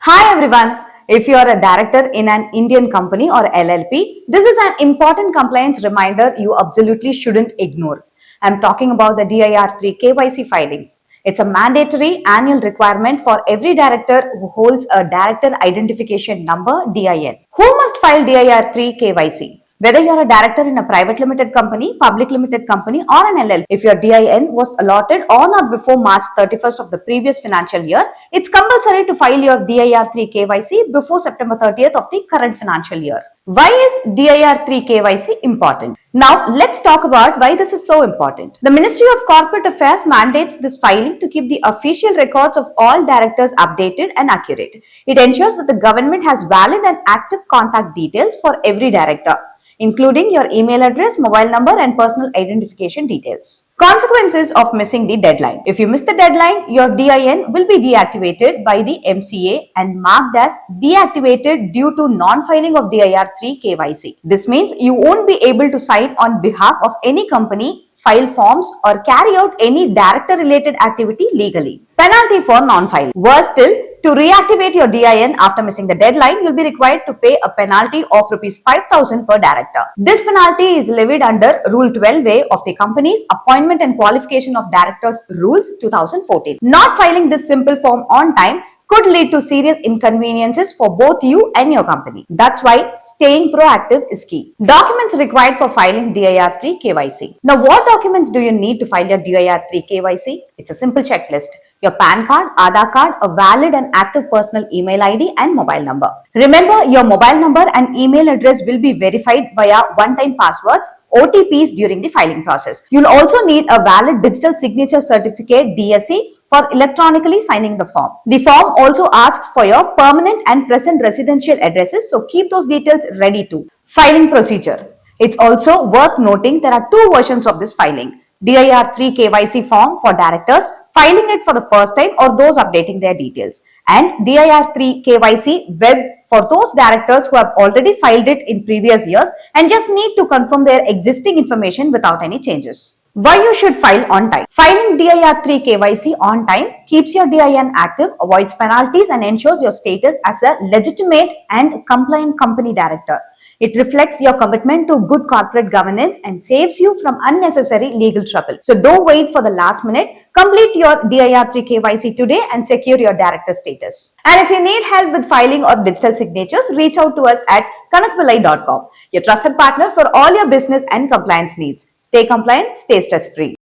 Hi everyone. If you are a director in an Indian company or LLP, this is an important compliance reminder you absolutely shouldn't ignore. I'm talking about the DIR3 KYC filing. It's a mandatory annual requirement for every director who holds a director identification number DIN. Who must file DIR3 KYC? Whether you're a director in a private limited company, public limited company, or an LLP, if your DIN was allotted or not before March 31st of the previous financial year, it's compulsory to file your DIR3 KYC before September 30th of the current financial year. Why is DIR3 KYC important? Now, let's talk about why this is so important. The Ministry of Corporate Affairs mandates this filing to keep the official records of all directors updated and accurate. It ensures that the government has valid and active contact details for every director, including your email address, mobile number, and personal identification details. Consequences of missing the deadline. If you miss the deadline, your DIN will be deactivated by the MCA and marked as deactivated due to non-filing of DIR3 KYC. This means you won't be able to sign on behalf of any company, file forms, or carry out any director related activity legally. Penalty for non-filing. Worse still, to reactivate your DIN after missing the deadline, you'll be required to pay a penalty of Rs 5,000 per director. This penalty is levied under Rule 12A of the Company's Appointment and Qualification of Directors Rules 2014. Not filing this simple form on time could lead to serious inconveniences for both you and your company. That's why staying proactive is key. Documents required for filing DIR3 KYC. Now, what documents do you need to file your DIR3 KYC? It's a simple checklist. Your PAN card, Aadhaar card, a valid and active personal email ID and mobile number. Remember, your mobile number and email address will be verified via one-time passwords, OTPs during the filing process. You'll also need a valid digital signature certificate DSC for electronically signing the form. The form also asks for your permanent and present residential addresses, so keep those details ready too. Filing procedure. It's also worth noting there are two versions of this filing. DIR3 KYC form for directors filing it for the first time or those updating their details, and DIR3 KYC web for those directors who have already filed it in previous years and just need to confirm their existing information without any changes. Why you should file on time. Filing DIR3 KYC on time keeps your DIN active, avoids penalties, and ensures your status as a legitimate and compliant company director. It reflects your commitment to good corporate governance and saves you from unnecessary legal trouble. So don't wait for the last minute. Complete your DIR3 KYC today and secure your director status. And if you need help with filing or digital signatures, reach out to us at kanakpillai.com, your trusted partner for all your business and compliance needs. Stay compliant, stay stress-free.